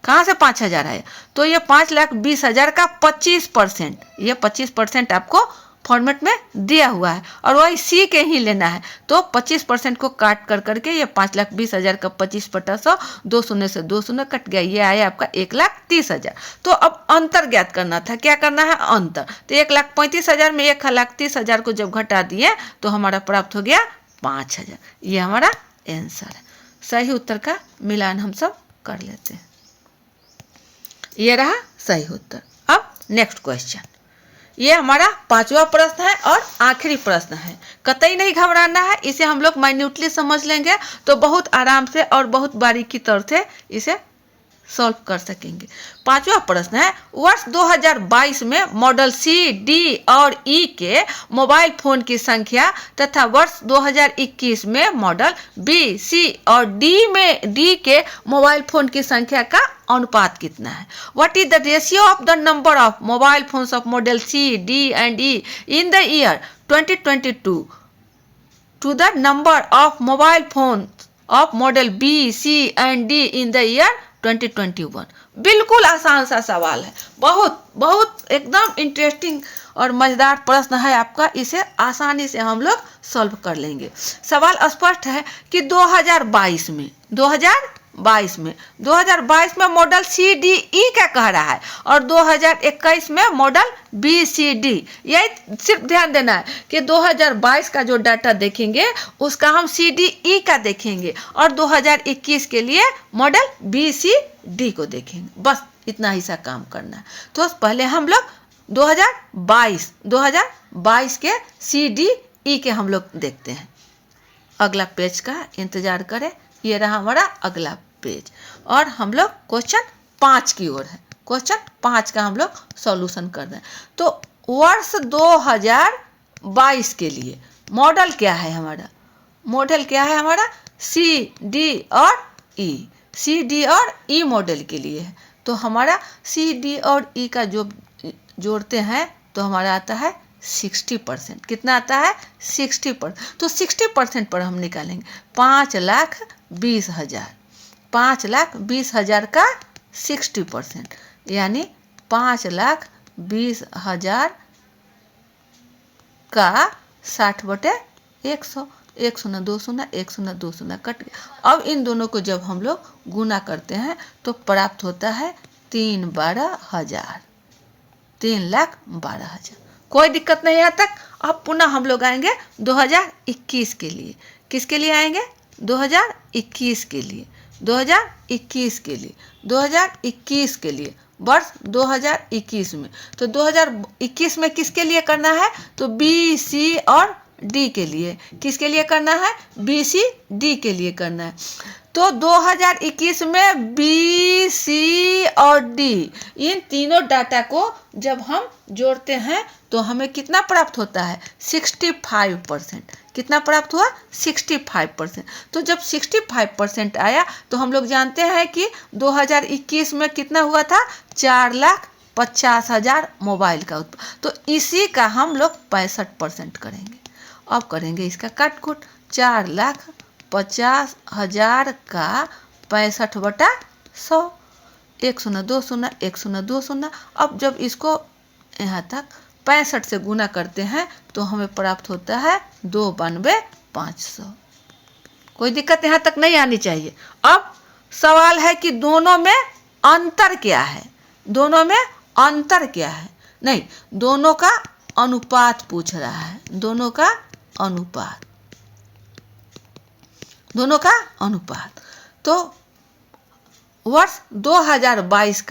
[SPEAKER 1] कहाँ से 5,000 है? तो ये 5,20,000 का 25%। ये 25% आपको फॉर्मेट में दिया हुआ है और वही सी के ही लेना है। तो 25% को काट कर करके ये 5,20,000 का 25/100, 2 शून्य से 2 शून्य कट गया। ये आया आपका 1,30,000। तो अब अंतर ज्ञात करना था। क्या करना है? अंतर। तो 1,35,000 में 1,30,000 को जब घटा दिए तो हमारा प्राप्त हो गया 5,000। ये हमारा आंसर है। सही उत्तर का मिलान हम सब कर लेते हैं। ये रहा सही उत्तर। अब नेक्स्ट क्वेश्चन। ये हमारा 5वां प्रश्न है और आखिरी प्रश्न है। कतई नहीं घबराना है, इसे हम लोग माइन्यूटली समझ लेंगे तो बहुत आराम से और बहुत बारीकी तौर से इसे सॉल्व कर सकेंगे। पांचवा प्रश्न है, वर्ष 2022 में मॉडल सी, डी और ई के मोबाइल फोन की संख्या तथा वर्ष 2021 में मॉडल बी, सी और डी के मोबाइल फोन की संख्या का अनुपात कितना है? What is the ratio of the number of mobile phones of model C, D and E in the year 2022 to the number of mobile phones of model B, C and D in the year 2021? बिल्कुल आसान सा सवाल है, बहुत बहुत एकदम interesting और मजेदार प्रश्न है आपका। इसे आसानी से हम लोग सॉल्व कर लेंगे। सवाल स्पष्ट है कि 2022 में मॉडल सी, डी, ई का कह रहा है और 2021 में मॉडल बी, सी, डी। यही सिर्फ ध्यान देना है कि 2022 का जो डाटा देखेंगे उसका हम सी, डी, ई का देखेंगे और 2021 के लिए मॉडल बी, सी, डी को देखेंगे। बस इतना ही सा काम करना है। तो पहले हम लोग 2022 के सी, डी, ई के हम लोग देखते हैं। अगला पेज का इंतजार करें। ये रहा हमारा अगला पेज और हम लोग क्वेश्चन 5 की ओर है। क्वेश्चन 5 का हम लोग सॉल्यूशन कर रहे हैं। तो वर्ष 2022 के लिए मॉडल क्या है हमारा? मॉडल क्या है हमारा? सी, डी और ई। सी, डी और ई मॉडल के लिए है। तो हमारा सी, डी और ई का जो जोड़ते हैं तो हमारा आता है 60%। कितना आता है? 60%। तो 60% पर हम निकालेंगे 5,20,000। 5,20,000 का 60% यानी 5,20,000 का 60/100। 1 शून्य 2 शून्य 1 शून्य 2 शून्य कट गया। अब इन दोनों को जब हम लोग गुना करते हैं तो प्राप्त होता है 3,12,000। 3,12,000। कोई दिक्कत नहीं यहाँ तक। अब पुनः हम लोग आएंगे 2021 के लिए। किसके लिए आएंगे? 2021 के लिए। 2021 के लिए। 2021 के लिए वर्ष 2021 में। तो 2021 में किसके लिए करना है? तो बी, सी और डी के लिए। किसके लिए करना है? बी, सी, डी के लिए करना है। तो 2021 में बी, सी और डी इन तीनों डाटा को जब हम जोड़ते हैं तो हमें कितना प्राप्त होता है? 65%। कितना प्राप्त हुआ? 65%। तो जब 65% आया तो हम लोग जानते हैं कि 2021 में कितना हुआ था? 4,50,000 मोबाइल का उत्पादन। तो इसी का हम लोग 65% करेंगे। अब करेंगे इसका काट-कूट। 4,50,000 का 65/100। 1 शून्य 2 शून्य 1 शून्य 2 शून्य। अब जब इसको यहाँ तक 65 से गुना करते हैं तो हमें प्राप्त होता है 2,92,500। कोई दिक्कत यहाँ तक नहीं आनी चाहिए। अब सवाल है कि दोनों में अंतर क्या है? दोनों में अंतर क्या है? नहीं, दोनों का अनुपात पूछ रहा है। दोनों का अनुपात। दोनों का अनुपात। तो वर्ष 2022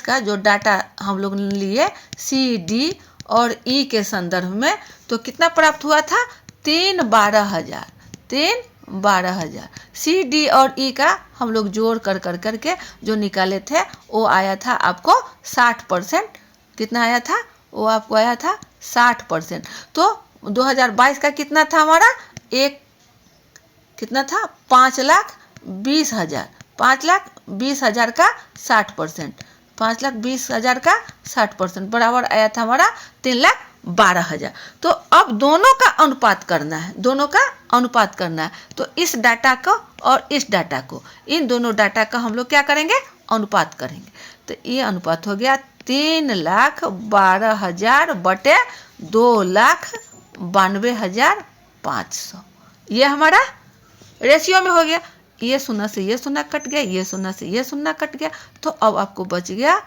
[SPEAKER 1] का जो डाटा हम लोग लिए सी, डी और ई के संदर्भ में, तो कितना प्राप्त हुआ था? 3,12,000। 3,12,000। सी, डी और ई का हम लोग जोड़ करके जो निकाले थे वो आया था आपको 60%। कितना आया था? वो आपको आया था 60%। तो 2022 का कितना था हमारा? कितना था? 5,20,000। 5,20,000 का 60%। 5,20,000 का 60% बराबर आया था हमारा 3,12,000। तो अब दोनों का अनुपात करना है। दोनों का अनुपात करना है। तो इस डाटा को और इस डाटा को, इन दोनों डाटा का हम लोग क्या करेंगे? अनुपात करेंगे। तो ये अनुपात हो गया 3,12,000 बटे 2,92,500। ये हमारा रेशियो में हो गया। ये शून्य से ये शून्य कट गया, ये शून्य से ये शून्य कट गया। तो अब आपको बच गया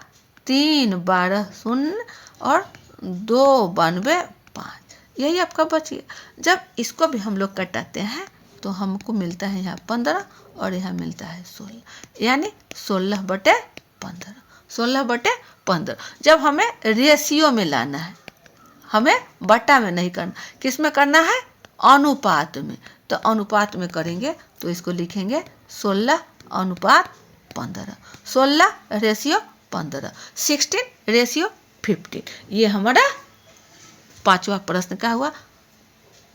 [SPEAKER 1] 3,12,000 और 2,92,500। यही आपका बच गया। जब इसको भी हम लोग कटाते हैं तो हमको मिलता है यहाँ 15 और यहाँ मिलता है 16, यानी 16/15। 16/15। जब हमें रेशियो में लाना है, हमें बटा में नहीं करना। किस में करना है? अनुपात में। तो अनुपात में करेंगे तो इसको लिखेंगे 16 अनुपात 15, 16:15, 16:15। ये हमारा 5वां प्रश्न का हुआ।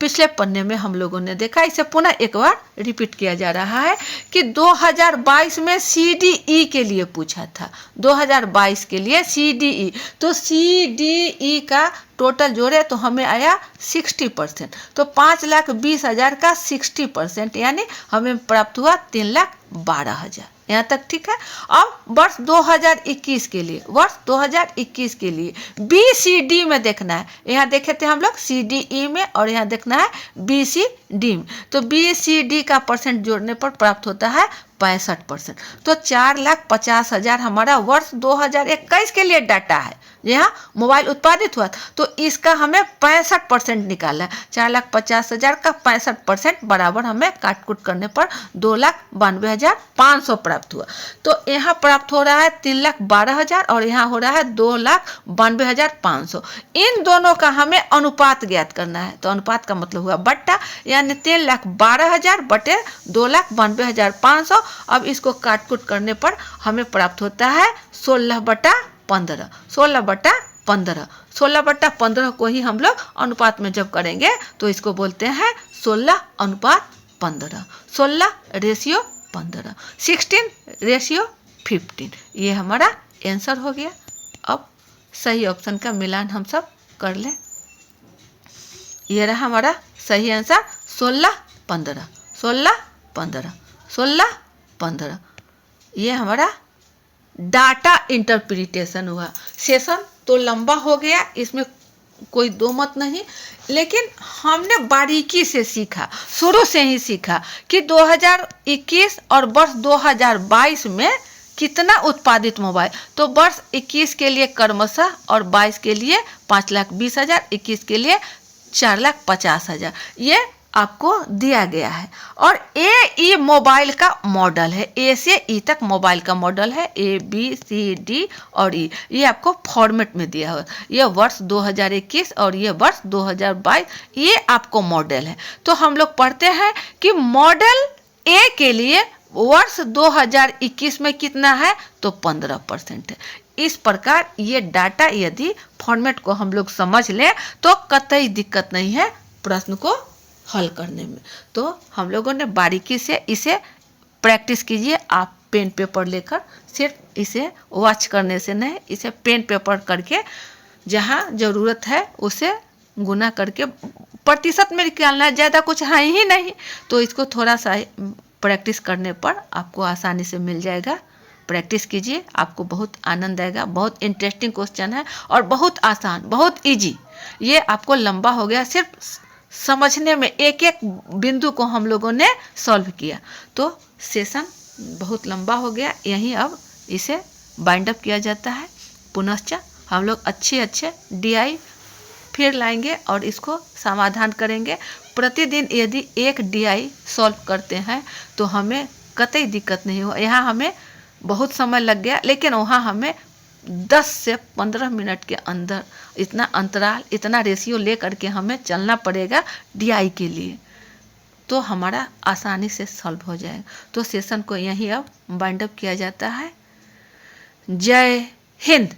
[SPEAKER 1] पिछले पन्ने में हम लोगों ने देखा, इसे पुनः एक बार रिपीट किया जा रहा है कि 2022 में CDE के लिए पूछा था, 2022 के लिए CDE। तो CDE का टोटल जोड़े तो हमें आया 60%, तो 5,20,000 का 60% यानी हमें प्राप्त हुआ 3,12,000। यहाँ तक ठीक है। अब वर्ष 2021 के लिए, वर्ष 2021 के लिए BCD में देखना है। यहाँ देखे थे हम लोग CDE में और यहाँ देखना है BCD में। तो BCD का परसेंट जोड़ने पर प्राप्त होता है 65%। तो 4,50,000 हमारा वर्ष 2021 के लिए डाटा है। यहाँ मोबाइल उत्पादित हुआ तो इसका हमें 65% निकालना है। 4,50,000 का 65% बराबर हमें काट कूट करने पर 2,92,500 प्राप्त हुआ। तो यहाँ प्राप्त हो रहा है 3,12,000 और यहाँ हो रहा है 2,92,500। इन दोनों का हमें अनुपात ज्ञात करना है। तो अनुपात का मतलब हुआ बट्टा, यानी 3,12,000 बटे 2,92,500। अब इसको काट कूट करने पर हमें प्राप्त होता है 16/15, 16/15, 16/15 को ही हम लोग अनुपात में जब करेंगे तो इसको बोलते हैं 16:15, 16:15, 16:15। ये हमारा आंसर हो गया। अब सही ऑप्शन का मिलान हम सब कर लें। ये रहा हमारा सही आंसर 16:15, 16:15, 16:15। ये हमारा डाटा इंटरप्रिटेशन हुआ। सेशन तो लंबा हो गया, इसमें कोई दो मत नहीं, लेकिन हमने बारीकी से सीखा, शुरू से ही सीखा कि 2021 और वर्ष 2022 में कितना उत्पादित मोबाइल। तो वर्ष 21 के लिए क्रमशः और 22 के लिए 5,20,000, 21 के लिए 4,50,000 ये आपको दिया गया है। और AE मोबाइल का मॉडल है, A से E तक मोबाइल का मॉडल है, ABCD और E, ये आपको फॉर्मेट में दिया हुआ। ये वर्ष 2021 और ये वर्ष 2022 ये आपको मॉडल है। तो हम लोग पढ़ते हैं कि मॉडल A के लिए वर्ष 2021 में कितना है, तो 15% है। इस प्रकार ये डाटा यदि फॉर्मेट को हम लोग समझ लें तो कतई दिक्कत नहीं है प्रश्न को हल करने में। तो हम लोगों ने बारीकी से इसे प्रैक्टिस कीजिए। आप पेन पेपर लेकर, सिर्फ इसे वॉच करने से नहीं, इसे पेन पेपर करके जहाँ ज़रूरत है उसे गुना करके प्रतिशत में निकालना है, ज़्यादा कुछ है ही नहीं। तो इसको थोड़ा सा प्रैक्टिस करने पर आपको आसानी से मिल जाएगा। प्रैक्टिस कीजिए, आपको बहुत आनंद आएगा। बहुत इंटरेस्टिंग क्वेश्चन है और बहुत आसान, बहुत इजी। ये आपको लंबा हो गया, सिर्फ समझने में एक एक बिंदु को हम लोगों ने सॉल्व किया। तो सेशन बहुत लंबा हो गया, यहीं अब इसे बाइंड अप किया जाता है। पुनश्च हम लोग अच्छे DI फिर लाएंगे और इसको समाधान करेंगे। प्रतिदिन यदि एक DI सॉल्व करते हैं तो हमें कतई दिक्कत नहीं हो। यहाँ हमें बहुत समय लग गया, लेकिन वहाँ हमें 10 से 15 मिनट के अंदर इतना अंतराल, इतना रेशियो ले करके हमें चलना पड़ेगा DI के लिए, तो हमारा आसानी से सॉल्व हो जाएगा। तो सेशन को यहीं अब बाइंड अप किया जाता है। जय हिंद।